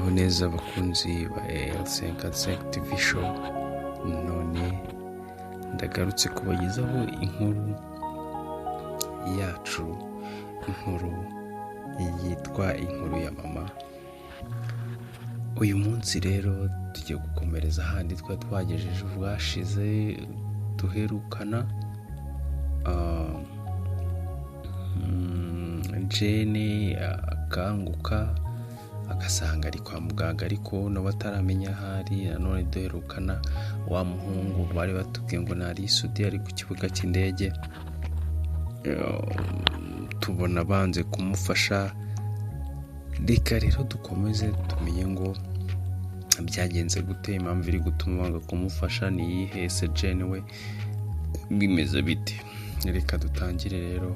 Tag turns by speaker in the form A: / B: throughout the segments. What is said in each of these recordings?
A: Muraho neza abakunzi ba L55 TV show. None ndagarutse kubagezaho inkuru yacu, inkuru yitwa inkuru ya mama. Uyu munsi rero tugiye gukomereza ahandi twagejeje ubwashize duherukana. Jane akanguka agasanga ari kwa muganga, ariko nawe ataramenya ahari. Nanone duherukana wa muhungu bari batubwiye ngo nari isudi ari ku kibuga cy'indege, tubona banze kumufasha. Reka rero dukomeze tumenye ngo byagenze gute, impamvu iri gutuma banga kumufasha ni iyihe, se Jane we bimeze bite. Reka dutangire rero.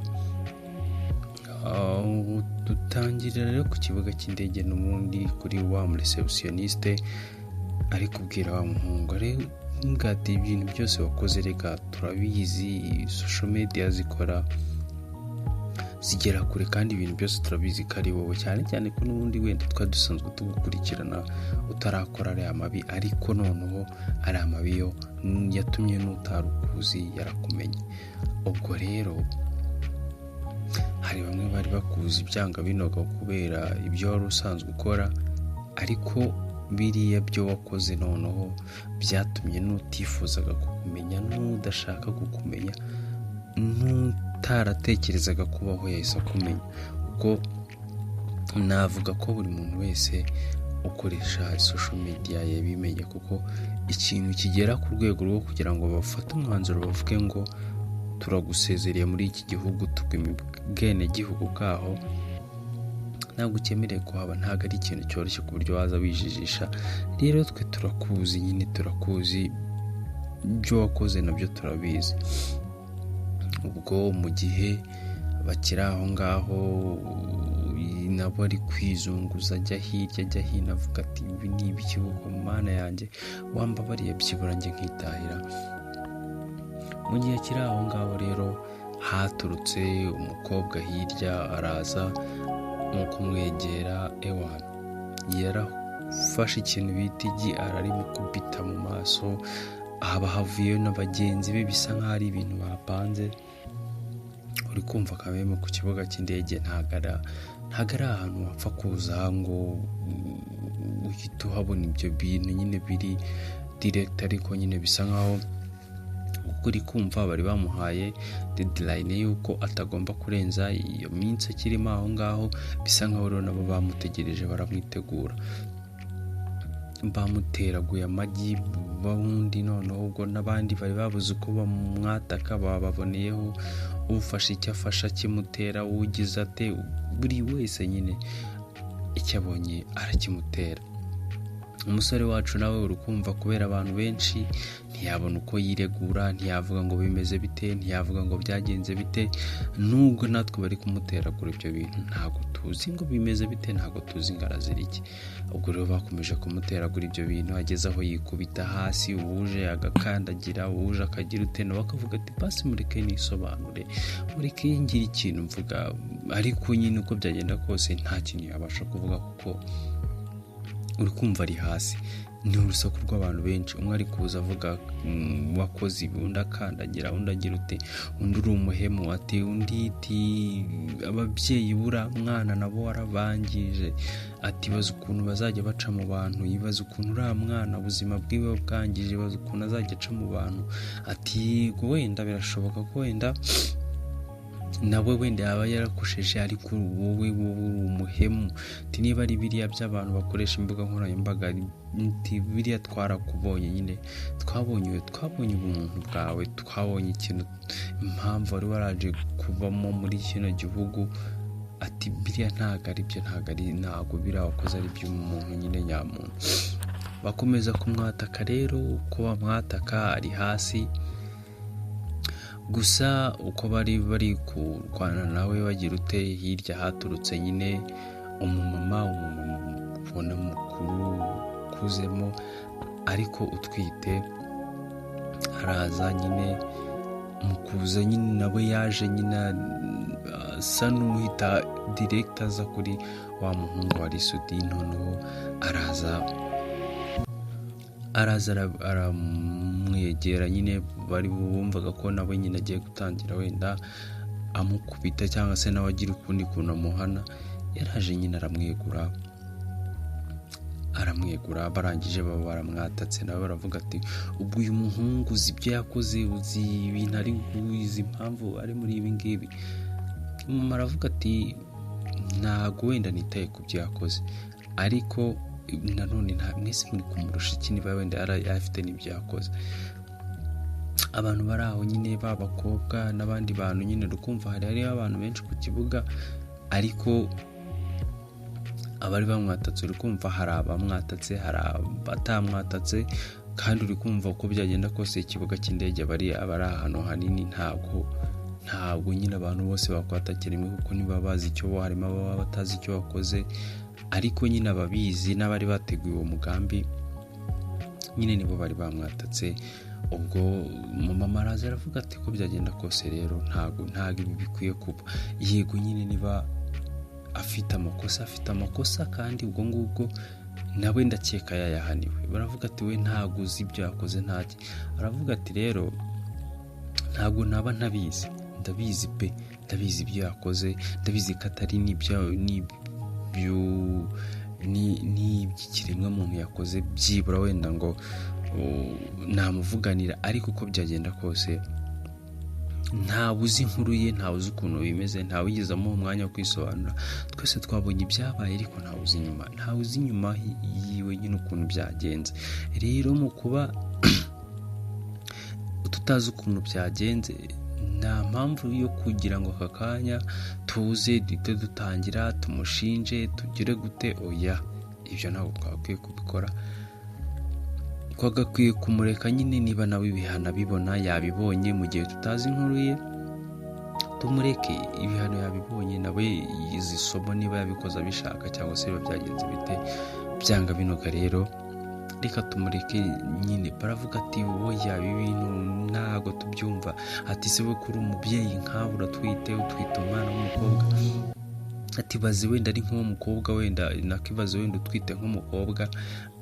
A: Dutangirira rero ku kibuga cy'indege, n'ubundi kuri wa receptioniste ari kubwira wa muhungu rero ngati ibintu byose wakoze, reka turabizi social media zikora zigera kure, kandi ibintu byose turabizi ko ari wowe, cyane cyane ko n'ubundi wenda dusanzwe tugukurikirana utarakora ariya mabi, ariko noneho ari amabi yo yatumye n'utarukuzi yarakumenye. Ubwo rero hari bamwe bari bakuzi ibyanga binoga kubera ibyo wari usanzwe ukora, ariko biriya byo wakoze noneho byatumye n'utifuzaga kukumenya, n'udashaka kukumenya, n'utaratekerezaga kubaho yahise akumenya. Ubwo navuga ko buri muntu wese ukoresha social media yabimenye, kuko ikintu kigera ku rwego rwo kugira ngo bafate umwanzuro bavuge ngo turagusezereye muri iki gihugu, tugwimibwene gihugu bwaho, ntabwo ukemereye kuhaba. Ntabwo ari ikintu cyoroshye ku buryo waza wijijisha. Rero twe turakuzi, nyine turakuzi, ibyo wakoze nabyo turabizi. Ubwo mu gihe bakiri aho ngaho nabo ari kwizunguza, ajya hirya ajya hino, avuga ati ibi ni ibikibugo mana yanjye, wambabariye byibura njye nkitahira. Mu gihe kiri aho ngaho rero haturutse umukobwa hirya, araza mu kumwegera, ewana yarafashe ikintu bita igi ararimukubita mu maso. Haba havuyeyo na bagenzi be, bisa nk'aho ari ibintu bapanze. Uri kumva kameme ku kibuga cy'indege ntabwo ari ahantu wapfa kuza ngo uhite uhabona ibyo bintu nyine biri direct, ariko nyine bisa nk'aho uri kumva bari bamuhaye deadline yuko atagomba kurenza iyo minsi akirimo aho ngaho. Bisa nk'aho rero nabo bamutegereje, baramwitegura, bamuteraguye amagi bundi. Noneho ubwo n'abandi bari babuze uko bamwataka, bababoneyeho ufashe icyo afasha kimutera, ugize ate, buri wese nyine icyo abonye arakimutera. Umusore wacu nawe uri kumva, kubera abantu benshi ntiyabona uko yiregura, ntiyavuga ngo bimeze bite, ntiyavuga ngo byagenze bite. Nubwo natwe bari kumuteragura ibyo bintu, ntabwo tuzi ngo bimeze bite, ntabwo tuzi ngo arazira iki. Ubwo rero bakomeje kumuteragura ibyo bintu, ageze aho yikubita hasi, uwuje agakandagira, uwuje akagira utena, bakavuga ati basi mureke nisobanure, mureke ngira ikintu mvuga. Ariko nyine uko byagenda kose nta kintu yabasha kuvuga, kuko uri kumva ari hasi. Ni urusaku rw'abantu benshi, umwe ari kuza avuga wakoze ibi, undi akandagira, undi agira ute, undi uri umuhemu, ati undi iti ababyeyi bura mwana nabo warabangije, ati baza ukuntu bazajya baca mu bantu, yibaza ukuntu uriya mwana ubuzima bwiwe bwangije, baza ukuntu azajya aca mu bantu. Ati wenda birashoboka ko wenda nawe wenda yaba yarakusheje, ariko wowe uri umuhemu. Ati niba ari biriya by'abantu bakoresha imbuga nkoranyambaga, biriya twarakubonye, nyine twabonye ubumuntu bwawe, twabonye ikintu, impamvu wari waraje kuvamo muri kino gihugu. Ati biriya ntabwo ari byo, ntabwo biriya wakoze ari by'umuntu nyine nyamuntu. Bakomeza kumwataka rero, uko bamwataka ari hasi. Gusa uko bari kurwana nawe bagira ute, hirya haturutse nyine umumama ubona mukuru ukuzemo ariko utwite, araza nyine mukuza nyine nawe yaje nyine asa n'uhita direct aza kuri wa muhungu wa Risudi. Noneho araza aramwegera nyine, bari bumvaga ko nawe nyine agiye gutangira wenda amukubita cyangwa se nawe agira ukundi kuntu amuhana. Yaraje nyine aramwegura, barangije baba baramwatatse, nawe baravuga ati ubwo uyu muhungu uzi ibyo yakoze, uzi ibintu ari, uzi impamvu ari muri ibi ngibi. Aravuga ati ntago wenda nitaye ku byo yakoze, ariko nanone nta mwese muri kumurusha iki, niba wenda yarafite n'ibyo yakoze. Abantu bari aho nyine b'abakobwa n'abandi bantu nyine, rukumva hariho abantu benshi ku kibuga, ariko abari bamwatatse rukumva hari abamwatatse, hari abatamwatatse, kandi uri kumva uko byagenda kose ikibuga cy'indege bari ahantu hanini, ntabwo nyine abantu bose bakwatakira rimwe, kuko niba bazi icyo harimo ababa batazi icyo wakoze, ariko nyine ababizi n'abari bateguye uwo mugambi nyine nibo bari bamwatatse. Ubwo mama araza aravuga ati ko byagenda kose rero ntabwo ibi bikwiye kuba. Yego nyine niba afite amakosa kandi ubwo ngubwo nawe ndakeka yayahaniwe. Baravuga ati we ntabwo uzi ibyo yakoze ntacyo. Aravuga ati rero ntabwo naba ntabizi, ndabizi pe, ndabizi ibyo yakoze, ndabizi ko atari n'iby'ikiremwa muntu yakoze, byibura wenda ngo namuvuganira, ariko uko byagenda kose ntawe uzi inkuru ye, ntawe uzi ukuntu bimeze, ntawe wigeze amuha umwanya wo kwisobanura. Twese twabonye ibyabaye, ariko ntawe uzi inyuma yiwe nyine ukuntu byagenze. Rero mu kuba tutazi ukuntu byagenze, nta mpamvu yo kugira ngo aka kanya tuze duhite dutangira tumushinje tugire gute. Oya, ibyo ntabwo twakwiye kubikora. Twagakwiye kumureka nyine, niba nawe ibihano bibona yabibonye, mu gihe tutazi inkuru ye tumureke, ibihano yabibonye, nawe yize isomo niba yabikoze abishaka cyangwa se biba byagenze bite. Byanga binoga rero reka tumureke nyine. Baravuga ati oya, ibi bintu ntabwo tubyumva. Ati se we kuri umubyeyi nkawe utwite umwana w'umukobwa, ati baze wenda ari nk'umukobwa, wenda nakibaze wenda utwite nk'umukobwa,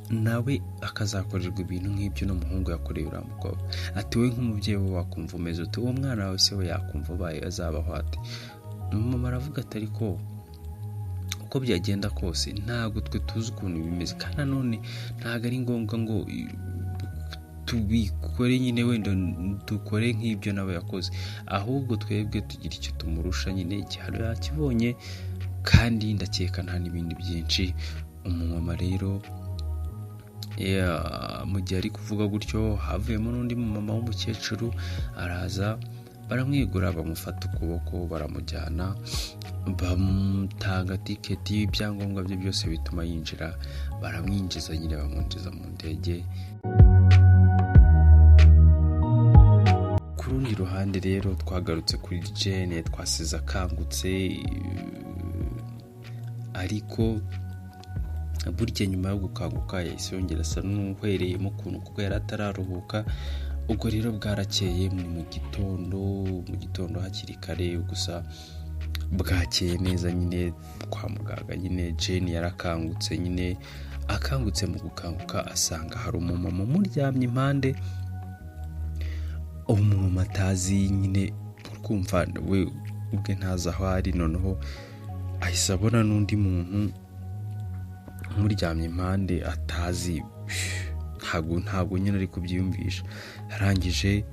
A: nawe akazakorerwa ibintu nk'ibyo n'umuhungu yakoreye uriya mukobwa. Ati we nk'umubyeyi we wakumva umeze uti, uwo mwana wawe se we yakumva abaye azabaho ate? Mama aravuga ati ariko uko byagenda kose ntabwo twe tuzi ukuntu bimeze, kandi nanone ntabwo ari ngombwa ngo tubikore nyine wenda dukore nk'ibyo nawe yakoze, ahubwo twebwe tugira icyo tumurusha nyine. Igihano yakibonye, kandi ndakeka nta n'ibindi byinshi. Umumama rero mu gihe ari kuvuga gutyo, havuyemo n'undi mumama w'umukecuru, araza baramwigura, bamufata ukuboko, baramujyana, bamutanga tiketi, ibyangombwa bye byose bituma yinjira, baramwinjiza nyine, bamwinjiza mu ndege. Ku rundi ruhande rero twagarutse kuri Jane, twasize akangutse, ariko burya nyuma yo gukanguka yahise yongera asa n'uhwereyemo ukuntu, kuko yari atararuhuka. Ubwo rero bwarakeye mu gitondo hakiri kare, gusa bwakeye neza nyine kwa muganga. Nyine Jane yarakangutse, nyine akangutse, mu gukanguka asanga hari umumama umuryamye impande, umumama atazi nyine, kumva we ubwe ntazi aho ari. Noneho ahise abona n'undi muntu umuryamye impande atazi, ntabwo nyine ari kubyiyumvisha. Arangije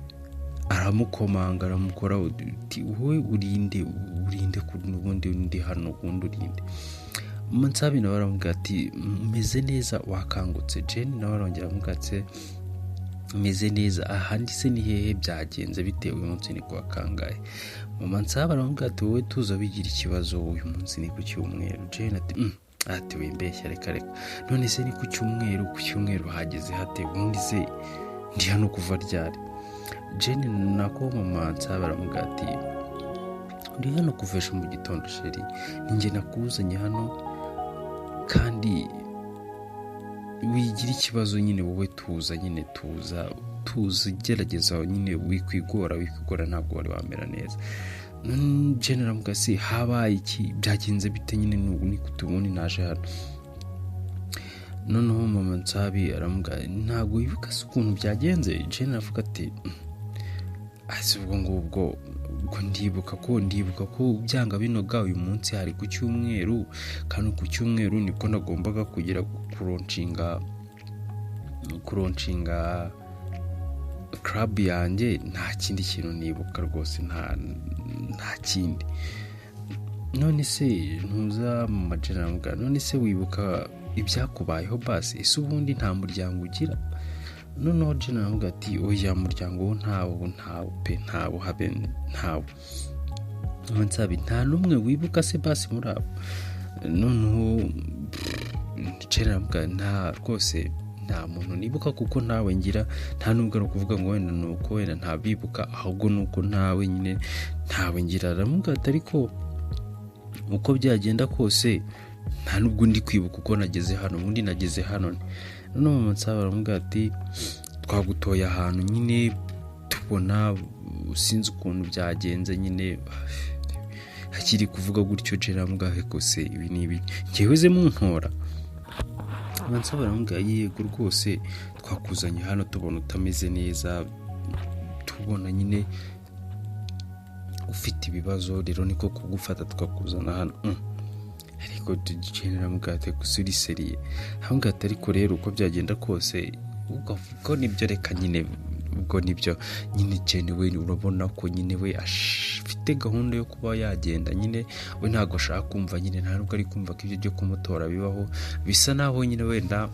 A: aramukomanga, aramukora uti wowe urinde n'ubundi undi hano, ubundi urinde. Mansabi nawe aramubwira ati meze neza, wakangutse? Jane nawe arongera aramubwira ati meze neza. Ahandi se ni hehe byagenze bitewe uyu munsi ni kuwa kangahe? Mansabi aramubwira ati wowe tuza bigira ikibazo, uyu munsi ni ku cyumweru. Jane ati wimbeshya, reka none se ni ku cyumweru hageze hate? Ubundi se ndi hano kuva ryari? Jane nako mama Mansabi aramubwira ati ndi hano kuvesha mu gitondo sheri, ninjye nakuzanye hano, kandi wigira ikibazo nyine, wowe tuza nyine, tuza gerageza nyine, wikwigora ntabwo wari wamera neza. General Mugasi habaye iki byagenze bite nyine ni kutubuni naje hano. Noneho mama Nsabi aramubwira ntabwo yibuka se ukuntu byagenze. General avuga ati ase ubwo ngubwo ndibuka ko byanga binoga uyu munsi hari ku cyumweru, kandi ku cyumweru niko nagombaga kugira kuronshinga club yanjye. Nta kindi kintu nibuka rwose, nta kindi. None se ntuza mu majana mbwa, none se wibuka ibyakubayeho basi? Ese ubundi nta muryango ugira? Noneho Jena avuga ati oya, muryango wo ntawo habe. Nsabi nta numwe wibuka se basi muri abo? Noneho Jena avuga nta rwose nta muntu nibuka kuko ntawe ngira, nta nubwo ari kuvuga ngo wenda nuko wenda ntabibuka, ahubwo nuko ntawe nyine ntawe ngira. Aravuga ati ariko uko byagenda kose nta nubwo ndi kwibuka uko nageze hano, ubundi nageze hano. Noneho mama Nsaba aravuga ati twagutoye ahantu nyine tubona sinzi ukuntu byagenze nyine. Akiri kuvuga gutyo Jena avuga kose ibi nibi njyewe muntora. Mama Nsaba aravuga yego rwose twakuzanye hano tubona utameze neza, tubona nyine ufite ibibazo, rero niko kugufata tukakuzana hano. Ariko Jena mugate kusuri seriye avuga ati ariko rero uko byagenda kose ubwo nibyo, reka nyine ubwo nibyo nyine. Jena we urabona ko nyine we afite gahunda yo kuba yagenda nyine, we ntago ashaka kumva nyine, nta nubwo ari kumva ko ibyo byo kumutora bibaho. Bisa naho nyine wenda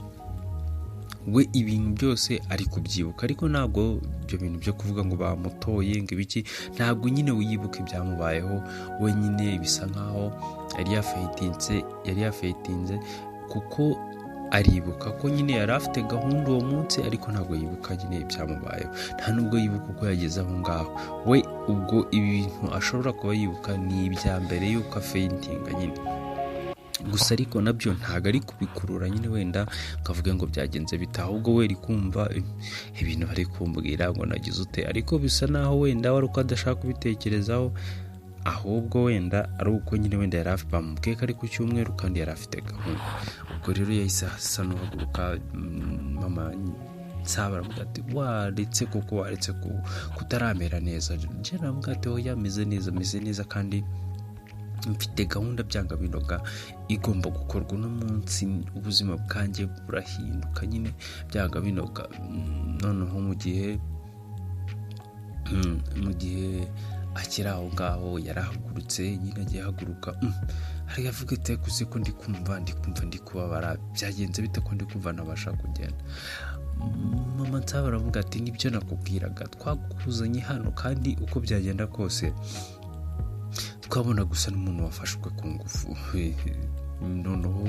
A: we ibintu byose ari kubyibuka, ariko ntago ibyo bintu byo kuvuga ngo bamutoye ngo ibiki, ntago nyine wiyibuka ibyamubayeho. We nyine bisa nkaho yari yafetinze kuko aribuka ko nyine yari afite gahunda uwo munsi, ariko ntago yibuka nyine ibyamubayeho, nta nubwo yibuka uko yageze aho ngaho. We ubwo ibintu ashobora kuba yibuka ni ibya mbere yuko afetinga nyine gusa, ariko nabyo ntago ari kubikurura nyine wenda kavuge ngo byagenze bita, ahubwo we ari kumva ibintu bari kumbwira ngo nagize ute. Ariko bisa naho wenda wari uko adashaka kubitekerezaho, ahubwo wenda ari uko nyine wenda yari afite bamubwiye ko ari ku cyumweru kandi yari afite gahunda. Ubwo rero yahise asa n'uhaguruka. Mama Nsaba aravuga ati waretse kutaramera neza. Jena aravuga ati oya ameze neza kandi mfite gahunda byanga binoga igomba gukorwa uno munsi, ubuzima bwanjye burahinduka nyine byanga binoga. Noneho mu gihe akiri aho ngaho yarahagurutse nyine, agiye haguruka hari avuga ati kuze ko ndi kumva ndi kubabara, byagenze bite ko ndi kumva nabasha kugenda. Mama Nsaba aravuga ati nibyo nakubwiraga, twakuzanye hano kandi uko byagenda kose twabona gusa n'umuntu wafashwe ku ngufu. Noneho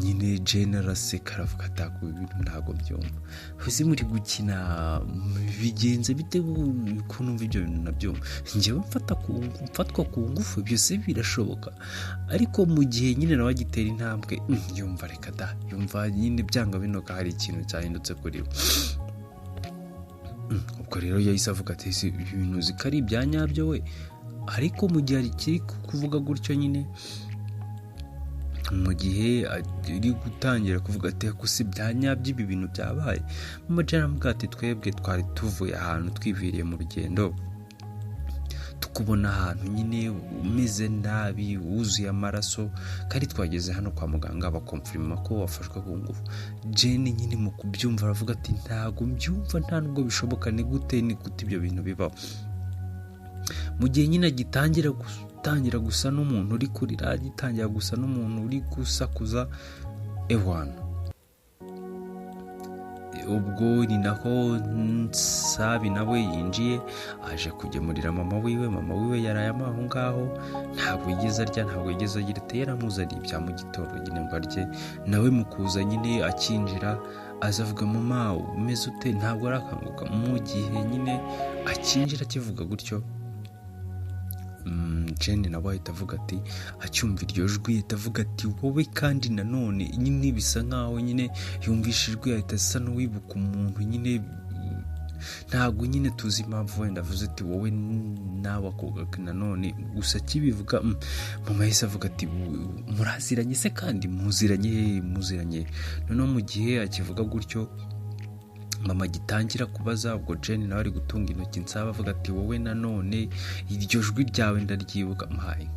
A: nyine Jena araseka aravuga ati ibintu ntago byumva, uzi muri gukina bigenze bite ko numva ibyo bintu nabyumva, njyewe mfatwa ku ngufu byose birashoboka. Ariko mu gihe nyine nawe agitera intambwe yumva reka da, yumva nyine byanga binoga hari ikintu cyahindutse kuri we. Ubwo rero yahise avuga ati ibintu zikari ibya nyabyo we. Ariko mu gihe kiri kuvuga gutyo nyine, mu gihe ari gutangira kuvuga ati kusi bya nyabyo ibi bintu byabaye, mama Jena avuga ati twebwe twari tuvuye ahantu twiviriye mu rugendo, tukubona ahantu nyine umeze nabi wuzuye amaraso, kandi twageze hano kwa muganga bakomfirima ko wafashwe ku ngufu. Jena nyine mu kubyumva aravuga ati ntago mbyumva, nta nubwo bishoboka, ni gute ibyo bintu bibaho. Mu gihe nyine gitangira gusa n'umuntu uri kurira, gitangira gusa n'umuntu uri gusakuza ewana. Ubwo ni naho Nsabi nawe yinjiye aje kugemurira mama wiwe yaraye aho ngaho, ntabwo yigeze arya, ntabwo yigeze agira ati yaramuzaniye ibya mu gitondo nyine ngo arye. Nawe mu kuza nyine akinjira azavuga mama umeze ute, ntabwo arakanguka. Mu gihe nyine akinjira akivuga gutyo, Jena nawe ahita avuga ati acyumva iryo jwi ahita avuga ati wowe, kandi nanone nyine bisa nkaho nyine yumvishijwe ahita asa n'uwibuka umuntu nyine ntabwo nyine tuzi impamvu wenda avuze ati wowe nawe akoga nanone, gusa kibivuga mama yahise avuga ati muraziranye se kandi muziranye noneho mu gihe akivuga gutyo mama gitangira kubaza, ubwo Jane nawe ari gutunga intoki Nsaba avuga ati wowe nanone iryo jwi ryawe ndaryibuka mpaye,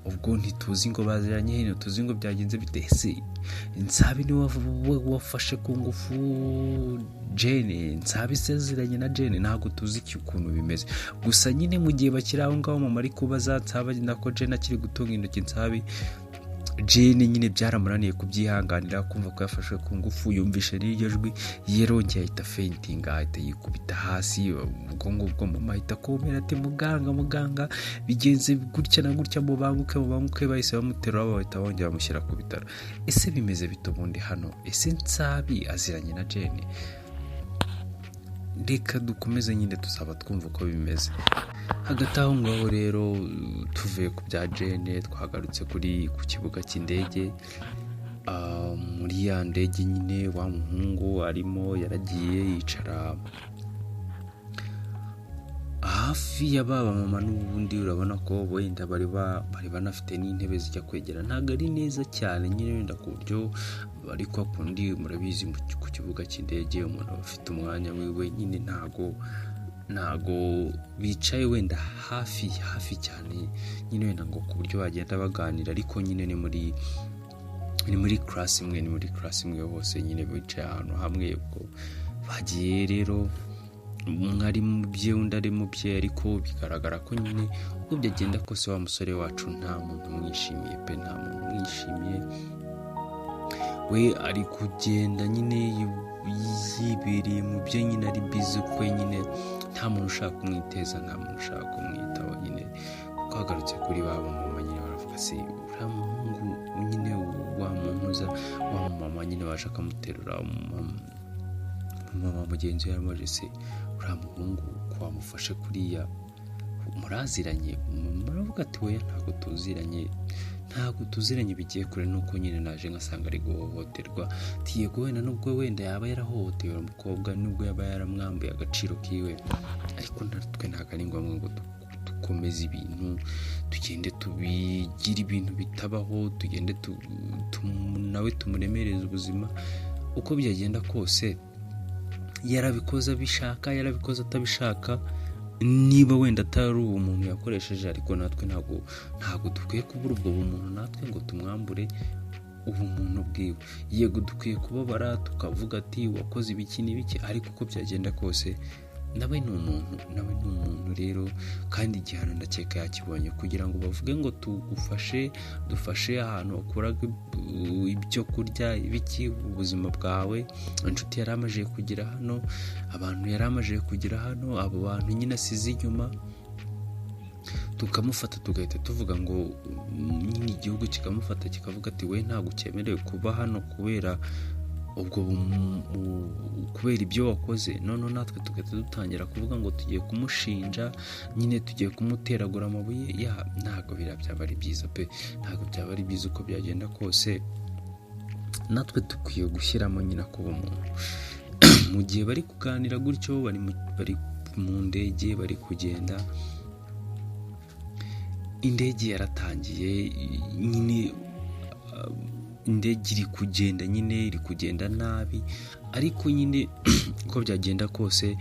A: ubwo ntituzi ngo baziranye hino, tuzi ngo byagenze bite, ese Nsaba ni wafashe ku ngufu Jane, Nsaba isezeranye na Jane, ntabwo tuzi ukuntu bimeze, gusa nyine mu gihe bakiri aho ngaho mama ari kubaza Nsaba nako Jane akiri gutunga intoki Nsaba, Jane nyine byaramunaniye kubyihanganira, kumva ko yafashwe ku ngufu, yumvishe n'iryo jwi yerongeye ahita faintinga, ahita yikubita hasi, ubwo ngubwo mama ahita kumera ati muganga bigenze gutya na gutya, mubanguke, bahise bamuterura bahita bongera bamushyira ku bitaro. Ese bimeze bite ubundi hano? Ese Nsabi aziranye na Jane? Reka dukomeze nyine tuzaba twumva uko bimeze. Hagati aho ngaho rero tuvuye ku bya Jane twagarutse ku kibuga cy'indege, muri ya ndege nyine wa muhungu arimo yaragiye yicara hafi ya baba mama, n'ubundi urabona ko wenda bari banafite n'intebe zijya kwegera, ntabwo ari neza cyane nyine wenda ku buryo bari kwa kundi murabizi ku kibuga cy'indege umuntu aba afite umwanya wiwe nyine, ntago bicaye wenda hafi cyane nyine wenda ngo ku buryo bagenda baganira, ariko nyine ni muri class imwe hose nyine bicaye ahantu hamwe. Ubwo bagiye rero umwe ari mu bye undi ari mu bye, ariko bigaragara ko nyine uko byagenda kose wa musore wacu nta muntu mwishimiye pe, nta muntu mwishimiye, we ari kugenda nyine yibereye mu bye nyine ari busy kwe nyine, nta muntu ushaka kumwiteza, nta muntu ushaka kumwitaho nyine. Twagarutse kuri baba mama nyine baravuga se uriya muhungu nyine wa mumpuza wa mama nyine waje akamuterura, mama mugenzi we yaramubaje se uriya muhungu ko wamufashe kuriya muraziranye? Maravuga ati we ntabwo tuziranye bigiye kure, nuko nyine naje ngasanga ari guhohoterwa, tiyego wenda nubwo wenda yaba yarahohotewe umukobwa, nubwo yaba yaramwambuye agaciro kiwe, ariko natwe ntabwo ari ngombwa ngo dukomeze ibintu, tugende tubigira ibintu bitabaho, tugende nawe tumuremereze ubuzima. Uko byagenda kose yarabikoze abishaka, yarabikoze atabishaka, niba wenda atari umuntu yakoresheje, ariko natwe ntabwo dukwiye kubura ubwo bumuntu natwe ngo tumwambure ubumuntu bwiwe. Yego dukwiye kubabara tukavuga ati wakoze ibiki n'ibiki, ariko uko byagenda kose nawe ni umuntu rero, kandi igihano ndakeka yakibonye, kugira ngo bavuge ngo dufashe ahantu bakura ibyo kurya ibiki ubuzima bwawe, inshuti yari amaze kugira hano, abantu yari amaze kugira hano, abo bantu nyine asize inyuma, tukamufata tugahita tuvuga ngo nyine igihugu kikamufata kikavuga ati we ntabwo cyemerewe kuba hano kubera ibyo wakoze. None natwe tugahita dutangira kuvuga ngo tugiye kumushinja, nyine tugiye kumuteragura amabuye. Ntabwo byaba ari byiza pe, ntabwo byaba ari byiza uko byagenda kose. Natwe dukwiye gushyiramo nyine kuba umuntu mu gihe bari kuganira gutyo, bari mu ndege bari kugenda, indege yaratangiye nyine, indege iri kugenda nabi, ariko nyine uko byagenda kose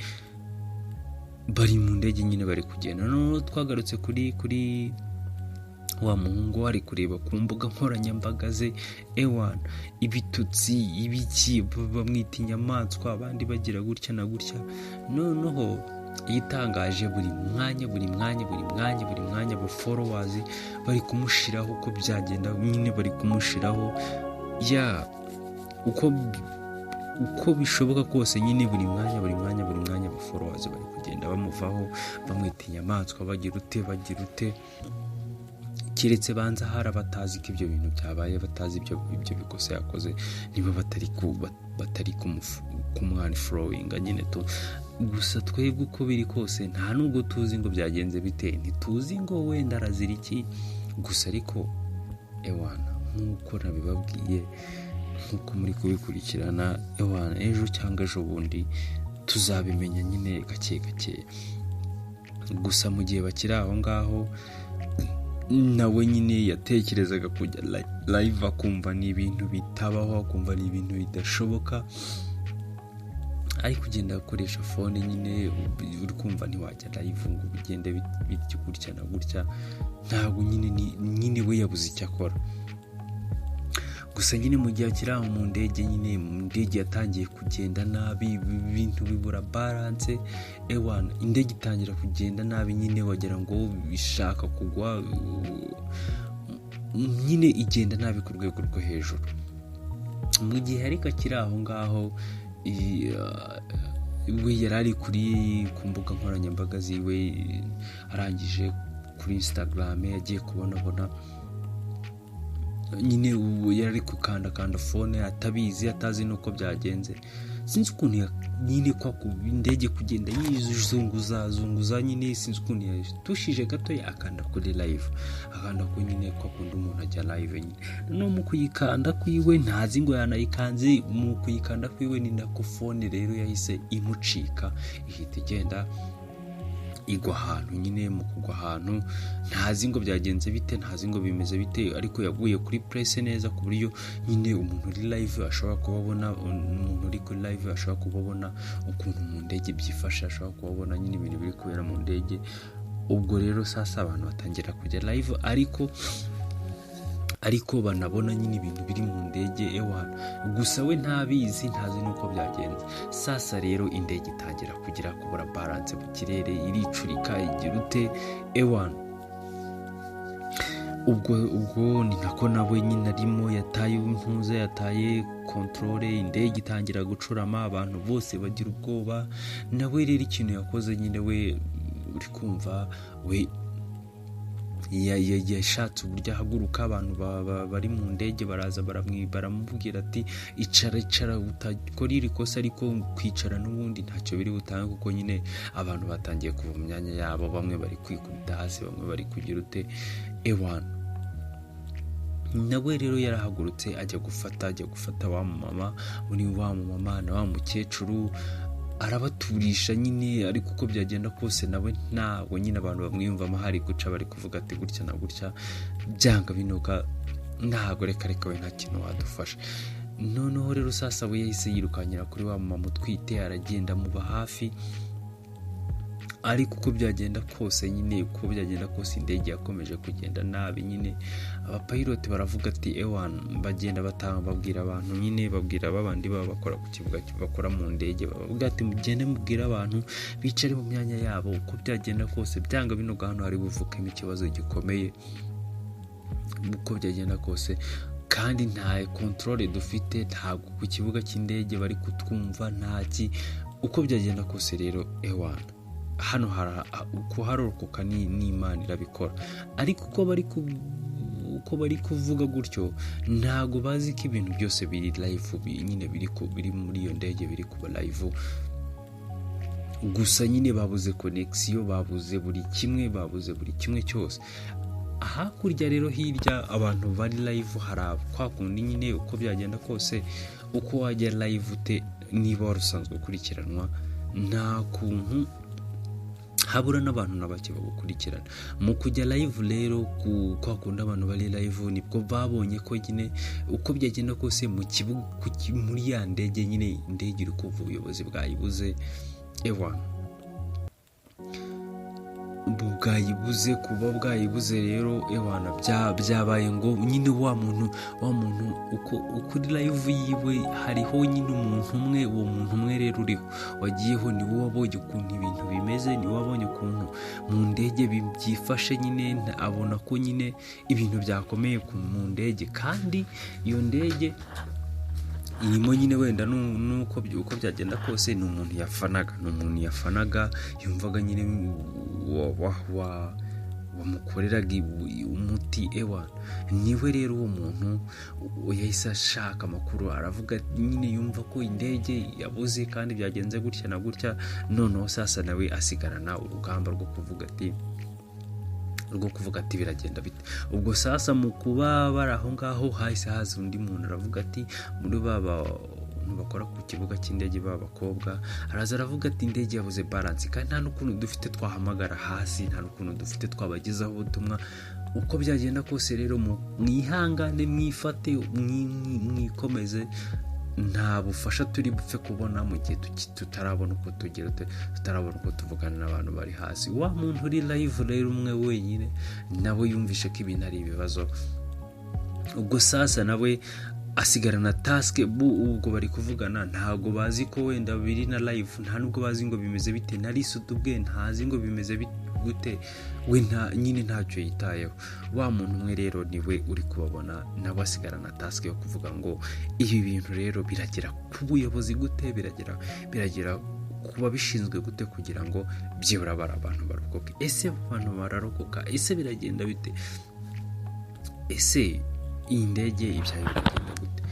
A: bari mu ndege nyine bari kugenda. Noneho twagarutse kuri wa muhungu ari kureba ku mbuga nkoranyambaga ze, ibitutsi ibiki, bamwita inyamaswa, abandi bagira gutya na gutya. Noneho yitangaje buri mwanya aba followers bari kumushiraho, uko byagenda nyine bari kumushiraho uko bishoboka kose nyine, buri mwanya aba followers bari kugenda bamuvaho, bamwita inyamaswa, bagira ute, kiretse banza hari batazi ko ibyo bintu byabaye, batazi ibyo bikosa yakoze, niba batari kumwani flowing nyine gusa twebwe uko biri kose nta nubwo tuzi ngo byagenze bite, ntituzi ngo wenda arazira iki, gusa ariko nk'uko nabibabwiye, nk'uko muri kubikurikirana, ejo cyangwa ejo bundi tuzabimenya nyine gake gake. Gusa mu gihe bakiri aho ngaho nawe nyine yatekerezaga kujya live akumva ni ibintu bitabaho, akumva ni ibintu bidashoboka, ari kugenda akoresha phone nyine uri kumva ntiwajya live ngo bigende bityo gutya na gutya, ntabwo nyine we yabuze icyo akora. Gusa nyine mu gihe akiri aho mu ndege, nyine mu ndege yatangiye kugenda nabi, ibintu bibura balance, indege itangira kugenda nabi nyine wagira ngo bishaka kugwa, nyine igenda nabi ku rwego rwo hejuru. Mu gihe ariko akiri aho ngaho, we yari ari ku mbuga nkoranyambaga ziwe, arangije kuri Instagram yagiye kubona nyine yari gukanda phone atabizi, atazi nuko byagenze. Sinzi ukuntu nyine kwa indege kugenda yizunguza nyine, sinzi ukuntu yatushije gato akanda kuri live, akanda ko nyine kwa kundi umuntu ajya live nyine. No mu kuyikanda kwiwe ntazi ngo yanayikanze, mu kuyikanda kwiwe ni nako phone rero yahise imucika, ihita igenda igwa ahantu. Nyine mu kugwa ahantu ntazi ngo byagenze bite, ntazi ngo bimeze bite, ariko yaguye kuri place neza ku buryo nyine umuntu uri live ashobora kubabona, umuntu uri kuri live ashobora kubabona ukuntu mu ndege byifashe, ashobora kubabona nyine ibintu biri kubera mu ndege. Ubwo rero sasa abantu batangira kujya live ariko banabona nyine ibintu biri mu ndege gusa we ntabizi, ntazi nuko byagenze. Sasa rero indege itangira kugira kubura balance mu kirere, iricurika igira ute ubwo ni nako nawe nyine arimo yataye impuze, yataye controle, indege itangira gucurama, abantu bose bagira ubwoba. Nawe rero ikintu yakoze nyine we uri kumva we yashatse uburyo ahaguruka, abantu bari mu ndege baraza baramubwira ati icara utakora iri kosa, ariko kwicara n'ubundi ntacyo biri butange, kuko nyine abantu batangiye kuva mu myanya yabo, bamwe bari kwikubita hasi, bamwe bari kugira ute nawe rero yarahagurutse ajya gufata wa mama na wa mukecuru, arabaturisha nyine. Ariko uko byagenda kose nawe ntabwo nyine abantu bamwiyumvamo, hari guca bari kuvuga ati gutya na gutya, byanga binoga, ntabwo reka we nta kintu wadufasha. Noneho rero sasa we yahise yirukanyira kuri wa mama utwite, aragenda muba hafi. Ariko uko byagenda kose indege yakomeje kugenda nabi nyine. Abapiloti baravuga ati bagenda babwira abantu nyine, babwira babandi bakora ku kibuga bakora mu ndege, bavuga ati mugende mubwira abantu bicare mu myanya yabo, uko byagenda kose byanga binoga hano hari buvukemo ikibazo gikomeye. Uko byagenda kose kandi nta controle dufite, ntabwo ku kibuga cy'indege bari kutwumva ntaki. Uko byagenda kose rero hano harokoka n'Imana irabikora. Ariko uko bari kuvuga gutyo, ntago bazi ko ibintu byose biri live nyine biri muri iyo ndege biri kuba live. Gusa nyine babuze connection, babuze buri kimwe cyose. Hakurya rero hirya abantu bari live hari kwa kundi nyine. Uko byagenda kose, uko wajya live ute niba warusanzwe ukurikiranwa, nta kuntu habura n'abantu nabake bagukurikirana. Mu kujya live rero kwa kundi abantu bari live, nibwo babonye ko nyine uko byagenda kose mu kibuga muri ya ndege nyine, indege iri kuva ubuyobozi bwayibuze kuba bwayibuze rero byabaye ngo nyine wa muntu uko live yiwe hariho nyine umuntu umwe. Uwo muntu umwe rero uriho wagiyeho, ni wowe wabonye ukuntu ibintu bimeze, ni wowe wabonye ukuntu mu ndege byifashe nyine. Abona ko nyine ibintu byakomeye mu ndege, kandi iyo ndege irimo nyine wenda nuko uko byagenda kose ni umuntu yafanaga, yumvaga nyine wamukoreraga umuti niwe rero uwo muntu yahise ashaka amakuru, aravuga nyine yumva ko indege yabuze kandi byagenze gutya na gutya. Noneho sasa nawe asigarana urugamba rwo kuvuga ati biragenda bite. Ubwo sasa mu kuba bari aho ngaho hahise haza undi muntu aravuga ati bakora ku kibuga cy'indege b'abakobwa, araza aravuga ati indege yabuze balance, kandi nta n'ukuntu dufite twahamagara hasi, nta n'ukuntu dufite twabagezaho ubutumwa. Uko byagenda kose rero mwihangane, mwifate, mwikomeze, nta bufasha turi bupfe kubona mu gihe tutarabona uko tugira, tutarabona uko tuvugana n'abantu bari hasi. Wa muntu uri live rero umwe wenyine nawe yumvishe ko ibintu ari ibibazo, ubwo sasa nawe asigarana task. Ubwo bari kuvugana ntago bazi ko wenda biri na live, nta nubwo bazi ngo bimeze bite, narisute ubwe ntazi ngo bimeze gute, we nyine ntacyo yitayeho. Wa muntu umwe rero niwe uri kubabona, nawe asigarana task yo kuvuga ngo ibi bintu rero biragera ku buyobozi gute, biragera kuba bishinzwe gute kugira ngo byibura bara abantu barokoke. Ese abantu bararokoka? Ese biragenda bite? Ese iyi ndege ibyayo biragenda gute?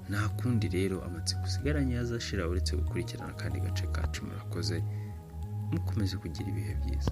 A: Nta kundi rero amatsiko usigaranye yazashira uretse gukurikirana kandi gace kacu. Murakoze, mukomeze kugira ibihe byiza.